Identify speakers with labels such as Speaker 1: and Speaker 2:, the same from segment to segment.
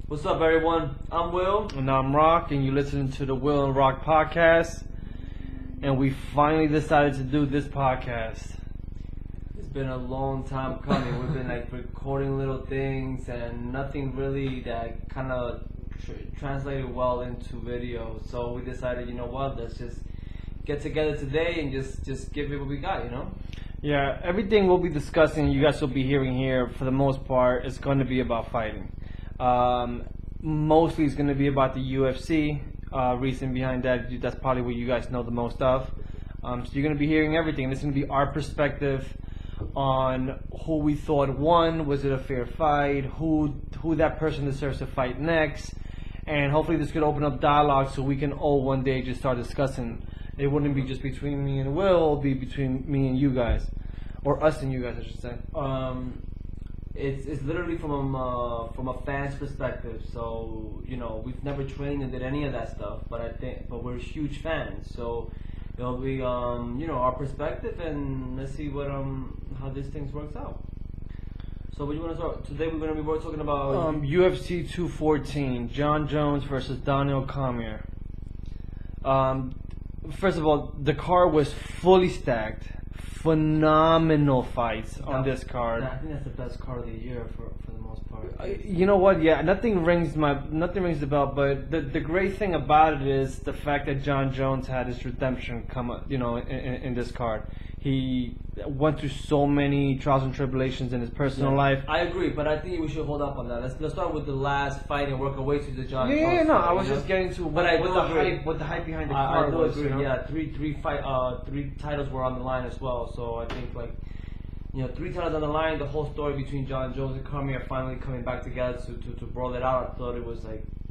Speaker 1: What's up, everyone? I'm Will.
Speaker 2: And I'm Rock, and you listen to the Will and Rock podcast. And we finally decided to do this podcast.
Speaker 1: It's been a long time coming. We've been recording little things and nothing really that kind of translated well into video. So we decided, you know what, let's just get together today and just give it what we got, you know?
Speaker 2: Yeah, everything we'll be discussing, you guys will be hearing here, for the most part, is going to be about fighting. Mostly it's going to be about the UFC. Reason behind that, that's probably what you guys know the most of. So you're going to be hearing everything. This is going to be our perspective on who we thought won. Was it a fair fight? Who that person deserves to fight next? And hopefully this could open up dialogue so we can all one day just start discussing. It wouldn't be just between me and Will. It would be between me and you guys. Or us and you guys, I should say.
Speaker 1: It's literally from a fan's perspective. So we've never trained and did any of that stuff, but we're huge fans. So it'll be our perspective, and let's see what how this thing works out. So what do you want to start today? We're going to be talking about
Speaker 2: UFC 214, John Jones versus Daniel Cormier. First of all, the card was fully stacked. Phenomenal fights on this card.
Speaker 1: I think that's the best card of the year for the most part.
Speaker 2: You know what? Yeah, nothing rings the bell. But the great thing about it is the fact that John Jones had his redemption come up. In this card, he went through so many trials and tribulations in his personal life.
Speaker 1: I agree, but I think we should hold up on that. Let's start with the last fight and work our way to the John Jones.
Speaker 2: Yeah, no,
Speaker 1: fight,
Speaker 2: I was just getting to what the hype behind the card was.
Speaker 1: I do agree. Yeah, three titles were on the line as well. So I think 3 titles on the line. The whole story between John Jones and Cormier finally coming back together to brawl it out. I thought it was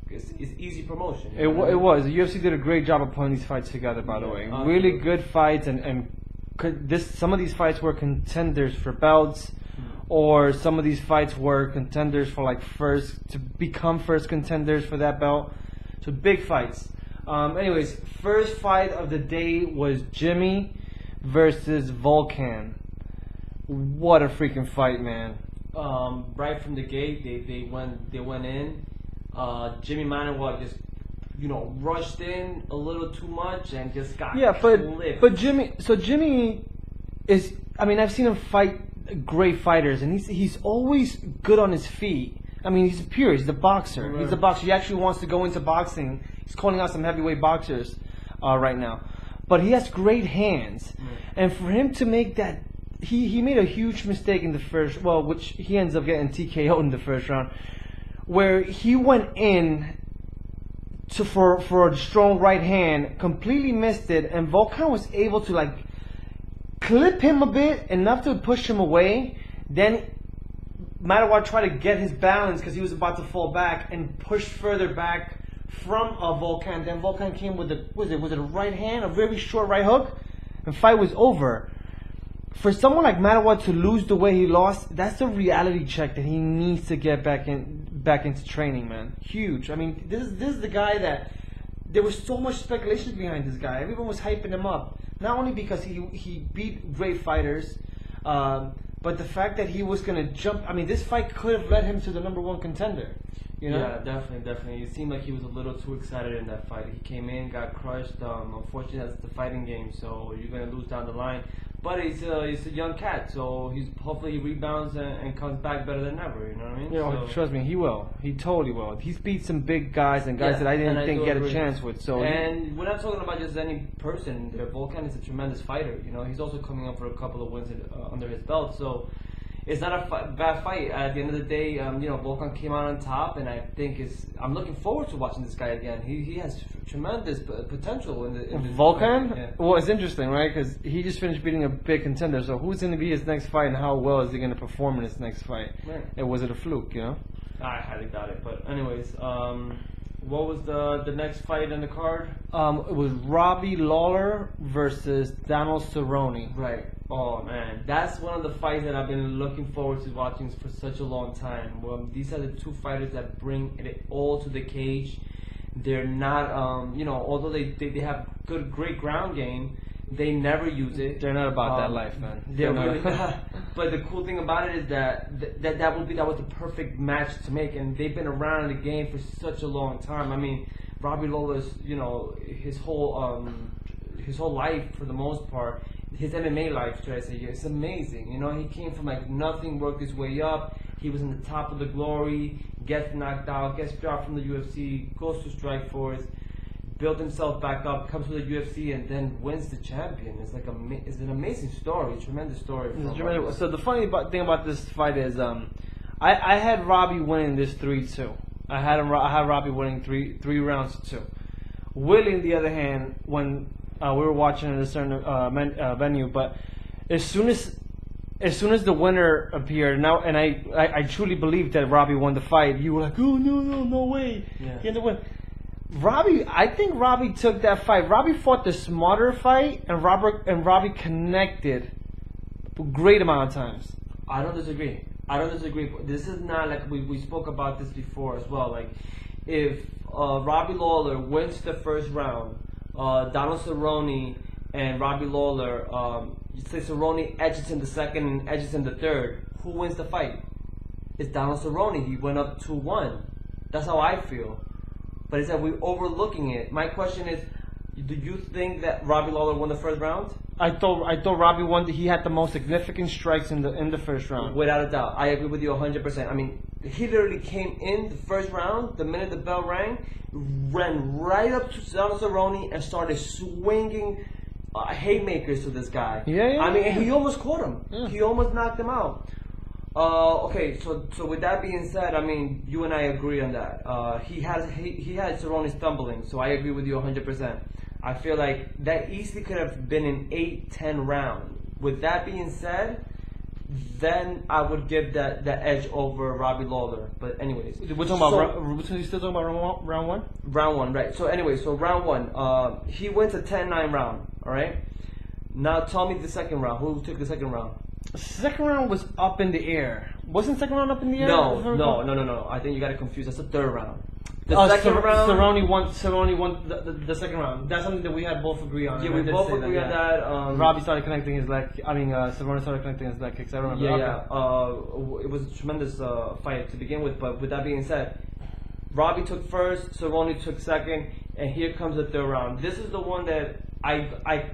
Speaker 1: it's easy promotion.
Speaker 2: It was. The UFC did a great job of putting these fights together. By the way, really good fights and. Some of these fights were contenders for belts, or some of these fights were contenders for to become first contenders for that belt. So big fights. Anyways, first fight of the day was Jimmy versus Volkan. What a freaking fight, man!
Speaker 1: Right from the gate, they went in. Jimmy Manuwa just rushed in a little too much and just got clipped.
Speaker 2: But Jimmy is. I mean, I've seen him fight great fighters, and he's always good on his feet. I mean, he's pure. He's a boxer. Right. He's a boxer. He actually wants to go into boxing. He's calling out some heavyweight boxers right now, but he has great hands. And for him to make that, he made a huge mistake in the first. Well, which he ends up getting TKO in the first round, where he went in. For a strong right hand, completely missed it, and Volkan was able to clip him a bit, enough to push him away. Then Manuwa tried to get his balance because he was about to fall back and pushed further back from Volkan. Then Volkan came with was it a right hand, a very short right hook, and fight was over. For someone like Manuwa to lose the way he lost, that's a reality check that he needs to get back into training, man. Huge. I mean, this is the guy that there was so much speculation behind this guy. Everyone was hyping him up, not only because he beat great fighters, but the fact that he was gonna jump. I mean, this fight could have led him to the #1 contender.
Speaker 1: Yeah, definitely. It seemed like he was a little too excited in that fight. He came in, got crushed. Unfortunately, that's the fighting game, so you're gonna lose down the line. But he's a young cat, so hopefully he rebounds and comes back better than ever. You know what I mean?
Speaker 2: Trust me, he will. He totally will. He's beat some big guys and guys that I didn't think get a chance with. So
Speaker 1: we're not talking about just any person. Volkan is a tremendous fighter. He's also coming up for a couple of wins under his belt. So it's not a bad fight. At the end of the day, Volkan came out on top, and I think I'm looking forward to watching this guy again. He has tremendous potential in
Speaker 2: Volkan.
Speaker 1: Yeah.
Speaker 2: Well, it's interesting, right? Because he just finished beating a big contender. So who's going to be his next fight, and how well is he going to perform in his next fight? Right. Was it a fluke?
Speaker 1: I highly doubt it. But anyways, what was the next fight in the card?
Speaker 2: It was Robbie Lawler versus Donald Cerrone.
Speaker 1: Right. Oh man, that's one of the fights that I've been looking forward to watching for such a long time. These are the two fighters that bring it all to the cage. They're not, although they have great ground game, They never use it.
Speaker 2: They're not about that life, man.
Speaker 1: They're really not. But the cool thing about it is that was the perfect match to make, and they've been around in the game for such a long time. I mean, Robbie Lawler's, his whole life for the most part, his MMA life, should I say, it's amazing. He came from like nothing, worked his way up. He was in the top of the glory, gets knocked out, gets dropped from the UFC, goes to Strikeforce, built himself back up, comes to the UFC, and then wins the champion. It's like it's an amazing story, tremendous story.
Speaker 2: So the funny thing about this fight is, I had Robbie winning this 3-2. I had Robbie winning three rounds to 2. Willie, on the other hand, when we were watching at a certain venue, but as soon as the winner appeared, and I truly believed that Robbie won the fight, you were like, oh no way,
Speaker 1: yeah.
Speaker 2: He had to win. I think Robbie took that fight. Robbie fought the smarter fight, and Robbie connected a great amount of times.
Speaker 1: I don't disagree. This is not like we spoke about this before as well. Like, if Robbie Lawler wins the first round, Donald Cerrone and Robbie Lawler, you say Cerrone edges him the second and edges him the third, who wins the fight? It's Donald Cerrone. He went up 2-1. That's how I feel. But it's that we're overlooking it. My question is, do you think that Robbie Lawler won the first round?
Speaker 2: I thought Robbie won. He had the most significant strikes in the first round.
Speaker 1: Without a doubt, I agree with you 100%. I mean, he literally came in the first round. The minute the bell rang, ran right up to Donald Cerrone and started swinging haymakers to this guy. I mean, he almost caught him. Yeah. He almost knocked him out. Okay, so with that being said, I mean, you and I agree on that. He had Cerrone stumbling, so I agree with you 100%. I feel like that easily could have been an 8-10 round. With that being said, then I would give that edge over Robbie Lawler. But anyways,
Speaker 2: we're talking about. We're still talking about round one.
Speaker 1: Round one, right? So anyway, round one, he wins a 10-9 round. All right. Now tell me the second round. Who took the second round?
Speaker 2: Second round was up in the air. Wasn't second round up in the air?
Speaker 1: No. I think you got it confused. That's the third round. The second round.
Speaker 2: Cerrone won the second round. That's something that we had both agree on.
Speaker 1: Yeah, we both agree on that.
Speaker 2: Robbie started connecting his leg. Cerrone started connecting his leg kicks. I remember.
Speaker 1: Yeah. It was a tremendous fight to begin with. But with that being said, Robbie took first, Cerrone took second, and here comes the third round. This is the one that I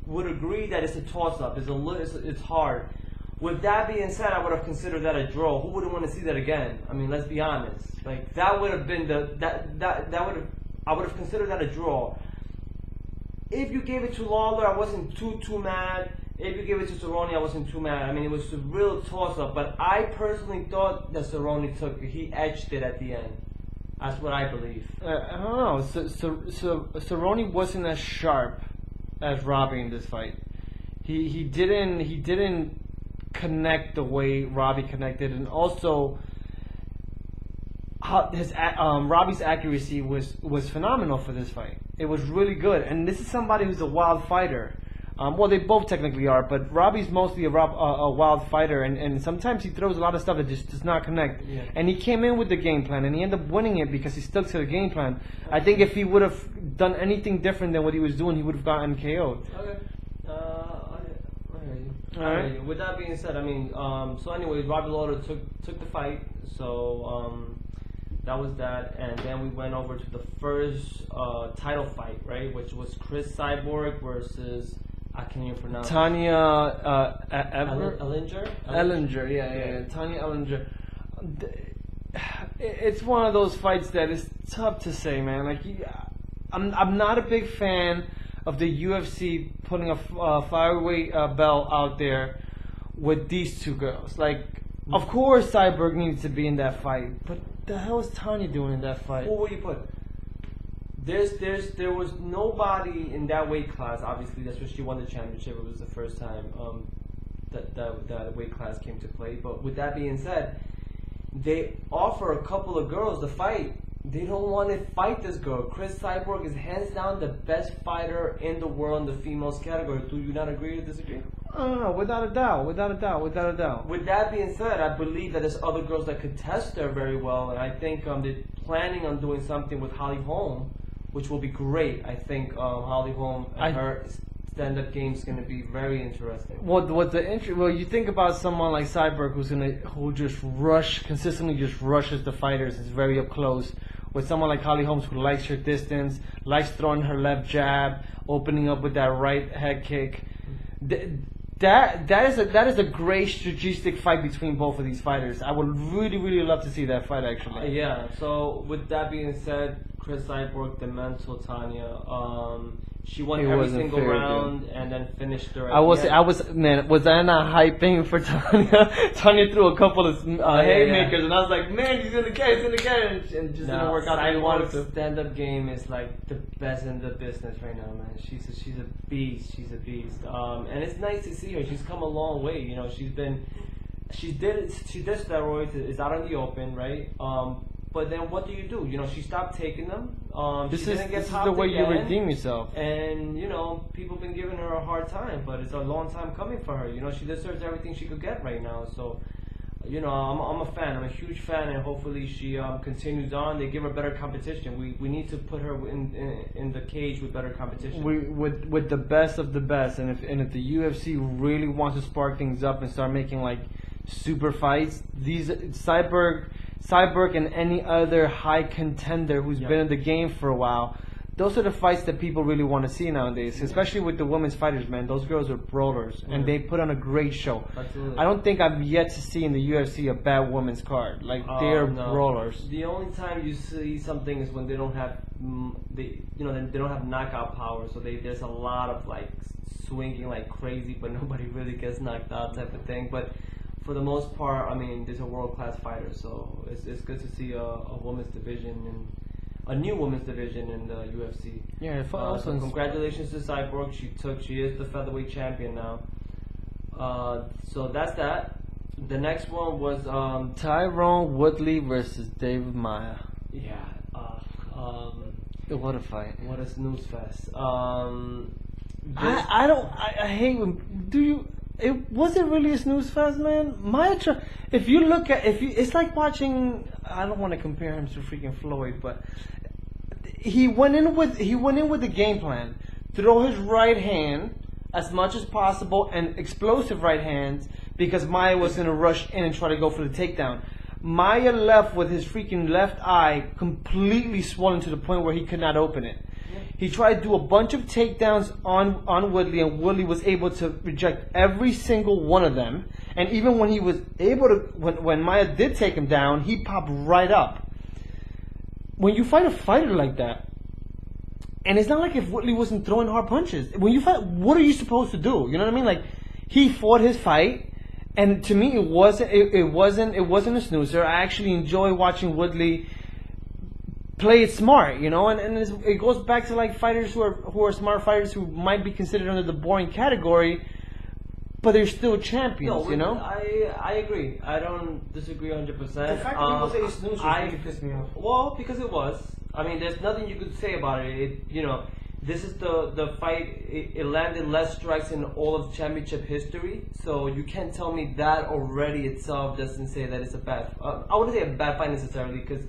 Speaker 1: would agree that it's a toss-up. It's hard. With that being said, I would have considered that a draw. Who wouldn't want to see that again? I mean, let's be honest. Like, that would have been I would have considered that a draw. If you gave it to Lawler, I wasn't too mad. If you gave it to Cerrone, I wasn't too mad. I mean, it was a real toss-up. But I personally thought that Cerrone he edged it at the end. That's what I believe.
Speaker 2: I don't know. So Cerrone wasn't as sharp as Robbie in this fight. He didn't connect the way Robbie connected, and also Robbie's accuracy was phenomenal for this fight. It was really good, and this is somebody who's a wild fighter. Well, they both technically are, but Robbie's mostly a wild fighter, and sometimes he throws a lot of stuff that just does not connect.
Speaker 1: Yeah.
Speaker 2: And he came in with the game plan, and he ended up winning it because he stuck to the game plan. I think if he would have done anything different than what he was doing, he would have gotten KO'd.
Speaker 1: Okay. I hear you.
Speaker 2: All right.
Speaker 1: With that being said, I mean, so anyways, Robbie Lawler took the fight, so that was that, and then we went over to the first title fight, right, which was Chris Cyborg versus, I can't even pronounce
Speaker 2: Tanya
Speaker 1: Ellinger?
Speaker 2: Ellinger, yeah. Tanya Ellinger. It's one of those fights that is tough to say, man. Like, I'm not a big fan of the UFC putting a flyweight belt out there with these two girls. Like, of course Cyborg needs to be in that fight, but the hell is Tanya doing in that fight?
Speaker 1: Who will you put? There was nobody in that weight class. Obviously, that's when she won the championship. It was the first time that weight class came to play. But with that being said, they offer a couple of girls to fight. They don't want to fight this girl. Chris Cyborg is hands down the best fighter in the world in the females category. Do you not agree or disagree?
Speaker 2: Without a doubt. With
Speaker 1: that being said, I believe that there's other girls that could test her very well, and I think they're planning on doing something with Holly Holm, which will be great. I think Holly Holm and her stand-up game is going to be very interesting.
Speaker 2: Well, you think about someone like Cyborg who just consistently just rushes the fighters, is very up close. With someone like Holly Holmes who likes her distance, likes throwing her left jab, opening up with that right head kick. That is a great strategic fight between both of these fighters. I would really, really love to see that fight actually.
Speaker 1: Yeah. So with that being said, Chris Cyborg, the mental Tanya, she won every single round and then finished her. Was
Speaker 2: I not hyping for Tanya? Tanya threw a couple of haymakers, and I was like, man, he's gonna get it, and it just didn't work out how he wanted to.
Speaker 1: Stand-up game is like the best in the business right now, man. She's a beast. She's a beast. And it's nice to see her. She's come a long way. You know, she did steroids. It's out in the open, right? But then what do? You know, she stopped taking them.
Speaker 2: This is the way you redeem yourself.
Speaker 1: And, you know, people have been giving her a hard time, but it's a long time coming for her. You know, she deserves everything she could get right now. So, you know, I'm a fan. I'm a huge fan, and hopefully she continues on. They give her better competition. We need to put her in the cage with better competition.
Speaker 2: With the best of the best. And if the UFC really wants to spark things up and start making, like, super fights, these Cyborg and any other high contender who's been in the game for a while, those are the fights that people really want to see nowadays, especially with the women's fighters, man. Those girls are brawlers, and they put on a great show.
Speaker 1: Absolutely.
Speaker 2: I don't think I've yet to see in the UFC a bad women's card. Like, they're brawlers.
Speaker 1: The only time you see something is when they don't have, they don't have knockout power, so there's a lot of, like, swinging like crazy, but nobody really gets knocked out type of thing. But for the most part, I mean, there's a world-class fighter, so it's good to see a women's division and a new women's division in the UFC.
Speaker 2: Yeah,
Speaker 1: so congratulations to Cyborg. She is the featherweight champion now. So that's that. The next one was
Speaker 2: Tyrone Woodley versus David Maia.
Speaker 1: Yeah.
Speaker 2: What a fight!
Speaker 1: What a snooze fest.
Speaker 2: I hate when was it really a snooze fest, man? If you look at it's like watching. I don't want to compare him to freaking Floyd, but he went in with the game plan: throw his right hand as much as possible and explosive right hands, because Maia was gonna rush in and try to go for the takedown. Maia left with his freaking left eye completely swollen to the point where he could not open it. He tried to do a bunch of takedowns on Woodley, and Woodley was able to reject every single one of them. And even when he was able to, when Maia did take him down, he popped right up. When you fight a fighter like that, and it's not like if Woodley wasn't throwing hard punches. When you fight, what are you supposed to do? You know what I mean? Like, he fought his fight, and to me, it wasn't a snoozer. I actually enjoy watching Woodley play it smart, you know, and it goes back to like fighters who are smart fighters who might be considered under the boring category, but they're still champions, you know.
Speaker 1: I agree. I don't disagree 100%.
Speaker 2: The fact that people say it's snooze really pissed me off.
Speaker 1: Well, because it was. I mean, there's nothing you could say about it. You know, this is the fight. It landed less strikes in all of championship history, so you can't tell me that already itself doesn't say that it's a bad. I wouldn't say a bad fight necessarily, because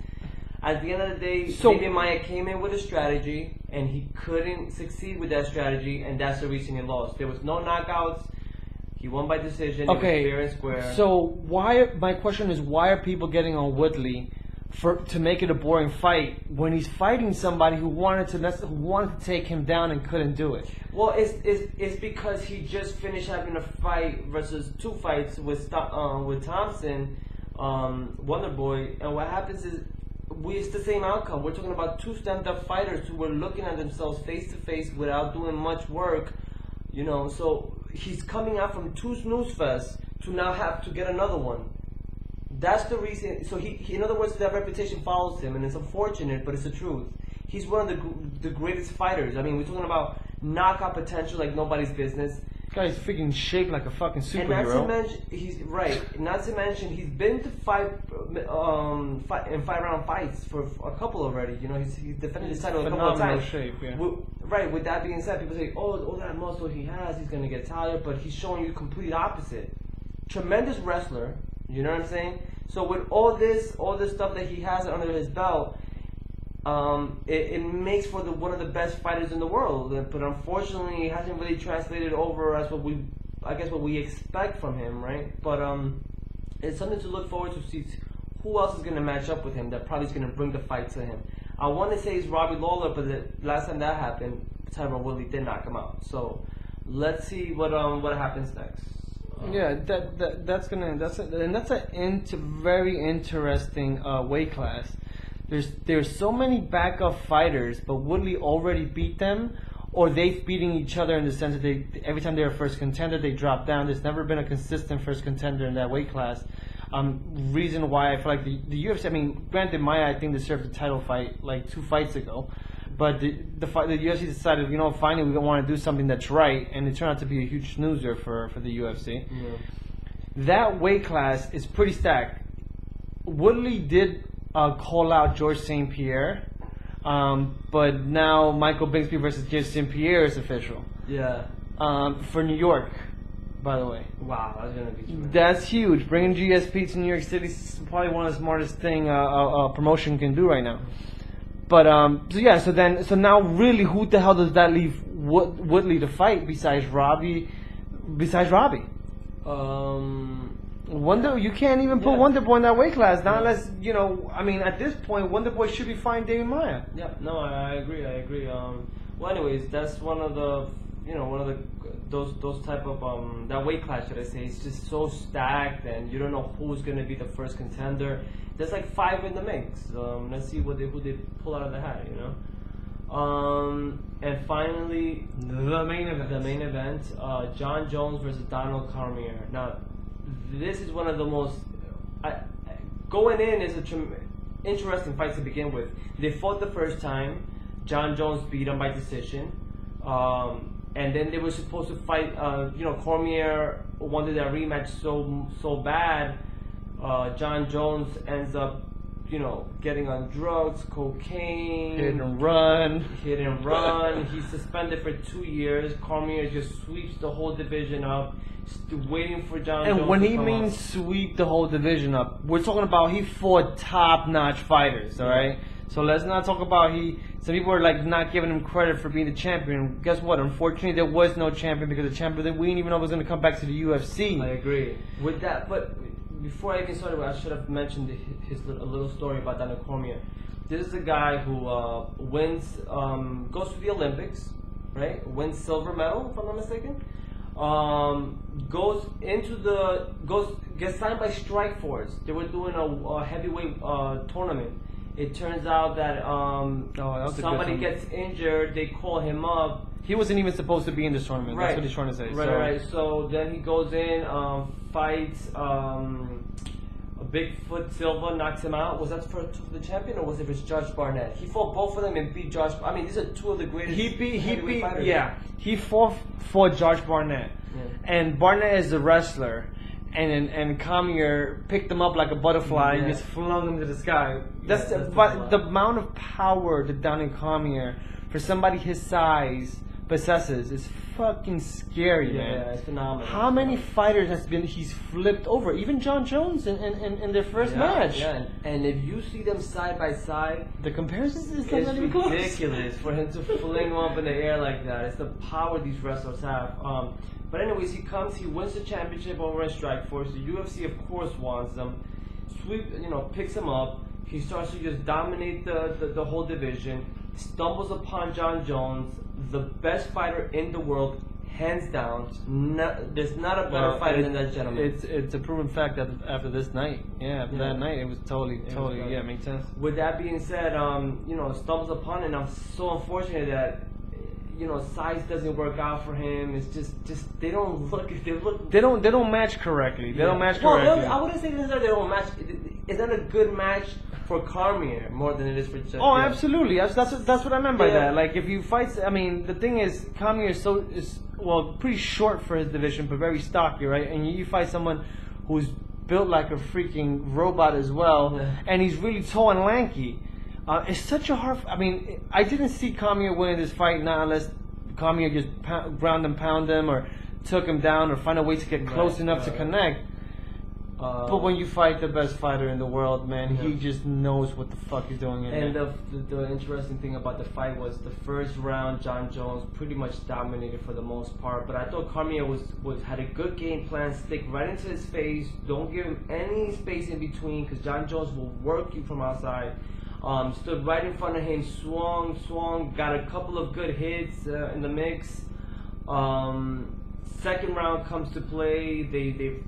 Speaker 1: at the end of the day, David Maia came in with a strategy, and he couldn't succeed with that strategy, and that's the reason he lost. There was no knockouts. He won by decision.
Speaker 2: Okay.
Speaker 1: It was fair and square.
Speaker 2: So my question is, why are people getting on Woodley to make it a boring fight when he's fighting somebody who wanted to take him down and couldn't do it?
Speaker 1: Well, it's because he just finished having a fight versus two fights with Thompson, Wonderboy, and what happens is, it's the same outcome. We're talking about two stand-up fighters who were looking at themselves face to face without doing much work, you know. So he's coming out from two snooze fests to now have to get another one. That's the reason. So he in other words, that reputation follows him, and it's unfortunate, but it's the truth. He's one of the greatest fighters. I mean, we're talking about knockout potential like nobody's business.
Speaker 2: Guy's freaking shaped like a fucking superhero.
Speaker 1: And not to mention, he's right. Not to mention, he's been to five round fights for a couple already. You know, he's defended his title a couple of times.
Speaker 2: Shape, yeah.
Speaker 1: Right. With that being said, people say, "Oh, all that muscle he has, he's gonna get tired," but he's showing you the complete opposite. Tremendous wrestler. You know what I'm saying? So with all this stuff that he has under his belt, it makes for one of the best fighters in the world. But unfortunately, it hasn't really translated over as what we expect from him, right? But it's something to look forward to see who else is going to match up with him that probably is going to bring the fight to him. I want to say it's Robbie Lawler, but the last time that happened, Tyron Woodley did knock him out. So let's see what happens next.
Speaker 2: Yeah, that's a very interesting weight class. There's so many backup fighters, but Woodley already beat them, or they've beating each other in the sense that every time they're a first contender, they drop down. There's never been a consistent first contender in that weight class. Reason why I feel like the UFC. I mean, granted, Maia I think deserved the title fight like 2 fights ago, but the UFC decided, finally we want to do something that's right, and it turned out to be a huge snoozer for the UFC.
Speaker 1: Yeah.
Speaker 2: That weight class is pretty stacked. Woodley did call out George St. Pierre, but now Michael Bisping versus George St. Pierre is official.
Speaker 1: Yeah.
Speaker 2: For New York, by the way.
Speaker 1: Wow, that's gonna be tremendous.
Speaker 2: That's huge. Bringing GSP to New York City is probably one of the smartest thing a promotion can do right now. But so now really, who the hell does that leave Woodley to fight besides Robbie? Wonder, you can't even put Wonder Boy in that weight class now, unless at this point, Wonder Boy should be fighting David Maia.
Speaker 1: Yeah, no, I agree. Well, anyways, that's one of the those type of that weight class, should I say? It's just so stacked, and you don't know who's gonna be the first contender. There's like 5 in the mix. Let's see who they pull out of the hat, And finally,
Speaker 2: The main
Speaker 1: event, John Jones versus Donald Cormier. Now, this is one of the most going in is interesting fight to begin with. They fought the first time. John Jones beat him by decision, and then they were supposed to fight. Cormier wanted that rematch so bad. John Jones ends up, getting on drugs, cocaine,
Speaker 2: hit and run.
Speaker 1: He's suspended for 2 years. Cormier just sweeps the whole division up. Waiting for John Jones.
Speaker 2: And when he means sweep the whole division up, we're talking about he fought top-notch fighters, all right? So let's not talk about some people are like not giving him credit for being the champion. Guess what? Unfortunately, there was no champion because the champion that we didn't even know was going to come back to the UFC.
Speaker 1: I agree with that. But before I get started, I should have mentioned a little story about Donald Cormier. This is a guy who wins, goes to the Olympics, right? Wins silver medal, if I'm not mistaken. Gets signed by Strikeforce. They were doing a heavyweight tournament. It turns out that somebody gets injured. They call him up.
Speaker 2: He wasn't even supposed to be in this tournament.
Speaker 1: Right.
Speaker 2: That's what he's trying to say.
Speaker 1: Right. So then he goes in, fights Bigfoot Silva, knocks him out. Was that for the champion, or was it for Josh Barnett? He fought both of them and beat Josh. I mean, these are 2 of the greatest.
Speaker 2: He fought Josh Barnett, and Barnett is a wrestler, and Cormier picked him up like a butterfly and just flung him to the sky. That's the amount of power that Donald Cormier, for somebody his size, possesses is fucking scary, man.
Speaker 1: Yeah, it's phenomenal.
Speaker 2: How many fighters he's flipped over? Even John Jones in their first match.
Speaker 1: Yeah, and if you see them side by side,
Speaker 2: the comparison is
Speaker 1: it's ridiculous for him to fling them up in the air like that. It's the power these wrestlers have. But anyways, he wins the championship over in Strikeforce. The UFC, of course, wants them. Picks him up. He starts to just dominate the whole division. Stumbles upon John Jones, the best fighter in the world, hands down. There's not a better fighter than that gentleman.
Speaker 2: It's a proven fact that after this night, that night, it was totally, makes sense.
Speaker 1: With that being said, stumbles upon it, and I'm so unfortunate that size doesn't work out for him. It's just they don't
Speaker 2: match correctly. They don't match correctly.
Speaker 1: Well, I wouldn't say they don't match. Is that a good match for Cormier more than it is for Jeff?
Speaker 2: Oh, absolutely. That's what I meant by that. Like, if you fight, I mean, the thing is, Cormier is pretty short for his division, but very stocky, right? And you fight someone who's built like a freaking robot as well, and he's really tall and lanky. It's such a hard. I mean, I didn't see Cormier winning this fight, not unless Cormier just ground and pound him, or took him down, or find a way to get close enough to connect. But when you fight the best fighter in the world, man, he just knows what the fuck he's doing.
Speaker 1: And the interesting thing about the fight was the first round, John Jones pretty much dominated for the most part. But I thought Cormier had a good game plan, stick right into his face, don't give him any space in between, because John Jones will work you from outside. Stood right in front of him, swung, got a couple of good hits in the mix. Second round comes to play. They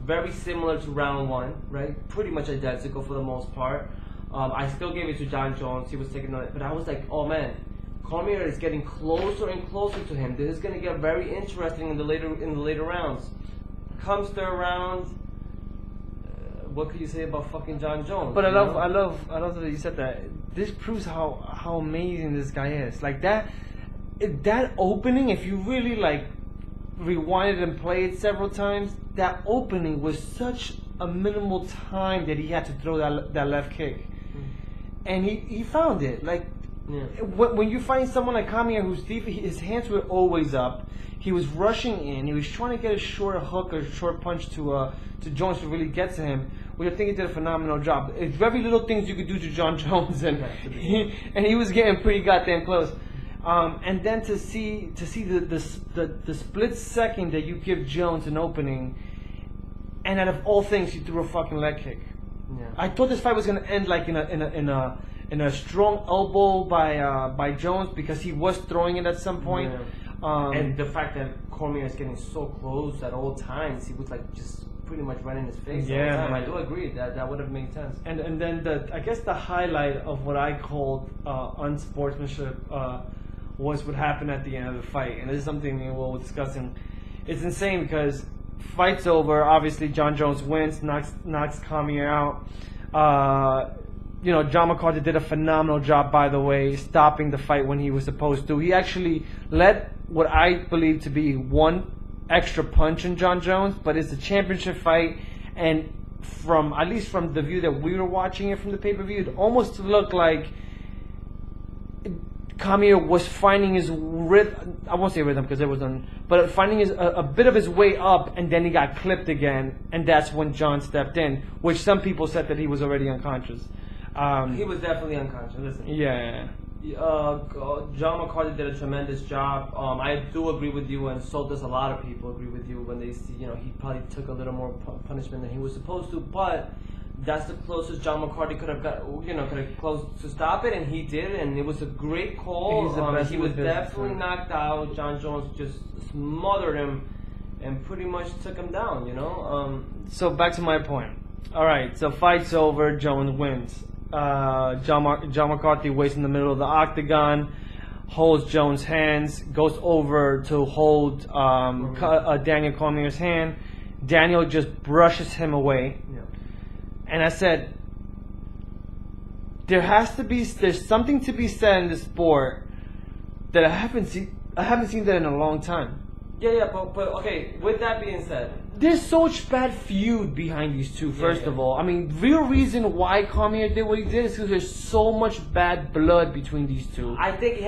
Speaker 1: very similar to round one, right? Pretty much identical for the most part. I still gave it to John Jones. He was taking it, but I was like, oh man, Cormier is getting closer and closer to him. This is gonna get very interesting in the later rounds. Comes third round. What could you say about fucking John Jones?
Speaker 2: But I love that you said that. This proves how amazing this guy is. Like that opening, if you really like rewind it and play it several times, that opening was such a minimal time that he had to throw that left kick, and he found it. Like when you find someone like Cormier who's deep, his hands were always up. He was rushing in. He was trying to get a short hook or short punch to Jones to really get to him, which I think he did a phenomenal job. It's very little things you could do to John Jones, and he was getting pretty goddamn close. And then to see the split second that you give Jones an opening, and out of all things, he threw a fucking leg kick. Yeah. I thought this fight was gonna end like in a strong elbow by Jones, because he was throwing it at some point.
Speaker 1: Yeah. And the fact that Cormier is getting so close at all times, he was like just pretty much right in his face.
Speaker 2: Yeah,
Speaker 1: all the time. I do agree that would have made sense.
Speaker 2: And then I guess the highlight of what I called unsportsmanship was what happened at the end of the fight, and this is something we'll discuss. It's insane because fight's over. Obviously, John Jones wins, knocks Cormier out. John McCarthy did a phenomenal job, by the way, stopping the fight when he was supposed to. He actually let what I believe to be one extra punch in John Jones, but it's a championship fight, and at least from the view that we were watching it from the pay-per-view, it almost looked like Cormier was finding his rhythm. I won't say rhythm because it was but finding a bit of his way up, and then he got clipped again, and that's when John stepped in, which some people said that he was already unconscious.
Speaker 1: He was definitely unconscious. Listen.
Speaker 2: Yeah.
Speaker 1: John McCarthy did a tremendous job. I do agree with you, and so does a lot of people agree with you when they see, he probably took a little more punishment than he was supposed to, but that's the closest John McCarthy could have got, could have close to stop it, and he did, and it was a great call. He was definitely knocked out. John Jones just smothered him and pretty much took him down,
Speaker 2: So back to my point. All right, so fight's over. Jones wins. John McCarthy waits in the middle of the octagon, holds Jones' hands, goes over to hold Daniel Cormier's hand. Daniel just brushes him away. Yeah. And I said, there's something to be said in the sport that I haven't seen that in a long time.
Speaker 1: Yeah, but okay, with that being said,
Speaker 2: there's such bad feud behind these two, first of all. I mean, real reason why Cormier did what he did is because there's so much bad blood between these two.
Speaker 1: I think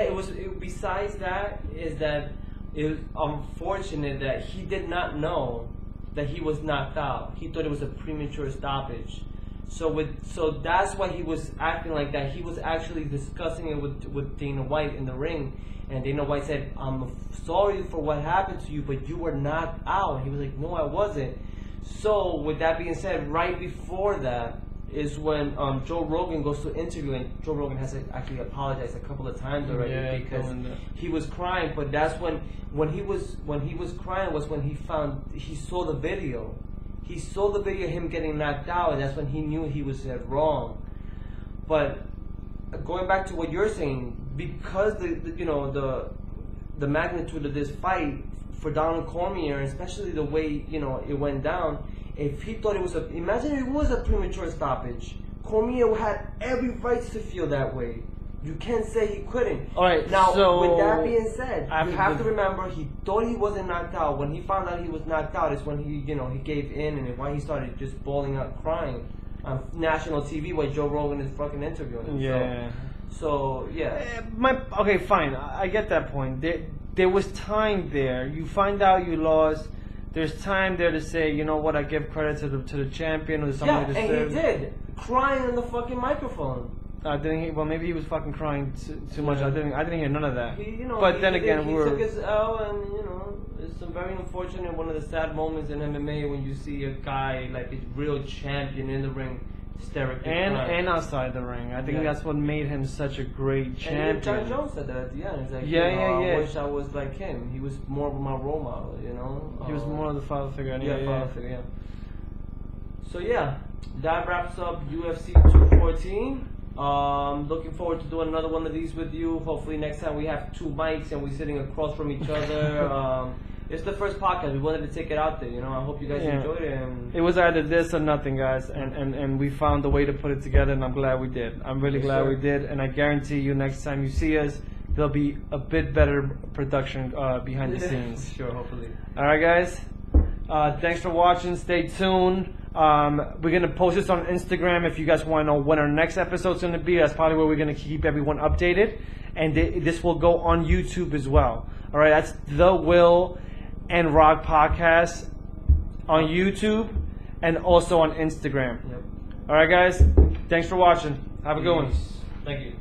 Speaker 1: besides that, is that it was unfortunate that he did not know that he was knocked out. He thought it was a premature stoppage. So that's why he was acting like that. He was actually discussing it with Dana White in the ring. And Dana White said, I'm sorry for what happened to you, but you were knocked out. He was like, no, I wasn't. So with that being said, right before that is when Joe Rogan goes to interview, and Joe Rogan has actually apologized a couple of times already because he was crying. But that's when he was crying was when he saw the video. He saw the video of him getting knocked out, and that's when he knew he was wrong. But going back to what you're saying, because the magnitude of this fight for Donald Cormier, especially the way it went down, if he thought imagine if it was a premature stoppage, Cormier had every right to feel that way. You can't say he couldn't.
Speaker 2: All right.
Speaker 1: Now, so with that being said, you have to remember he thought he wasn't knocked out. When he found out he was knocked out, is when he gave in, and why he started just bawling out, crying on national TV while Joe Rogan is fucking interviewing him.
Speaker 2: Yeah.
Speaker 1: So yeah.
Speaker 2: Okay, fine. I get that point. There was time there. You find out you lost. there's time there to say, you know what, I give credit to the champion or somebody
Speaker 1: yeah, and he did, crying in the fucking microphone.
Speaker 2: Didn't he? Well, maybe he was fucking crying too much. I didn't hear none of that.
Speaker 1: But then again, he took his L, and it's a very unfortunate, one of the sad moments in MMA when you see a guy like a real champion in the ring hysterically
Speaker 2: and outside the ring. I think that's what made him such a great champion.
Speaker 1: And John Jones said that at the end. He's like, I wish I was like him. He was more of my role model, He was
Speaker 2: more of the father figure.
Speaker 1: Father figure. So yeah, that wraps up UFC 214. Looking forward to doing another one of these with you. Hopefully next time we have 2 mics and we're sitting across from each other. It's the first podcast. We wanted to take it out there. I hope you guys enjoyed it. And
Speaker 2: it was either this or nothing, guys. And we found a way to put it together, and I'm glad we did. I'm really glad we did. And I guarantee you next time you see us, there'll be a bit better production behind the scenes.
Speaker 1: Sure, hopefully.
Speaker 2: All right, guys. Thanks for watching. Stay tuned. We're going to post this on Instagram if you guys want to know when our next episode's going to be. That's probably where we're going to keep everyone updated. And this will go on YouTube as well. All right, that's The Will and Rock Podcast on YouTube and also on Instagram.
Speaker 1: Yep.
Speaker 2: All right, guys. Thanks for watching. Have a good one.
Speaker 1: Thank you.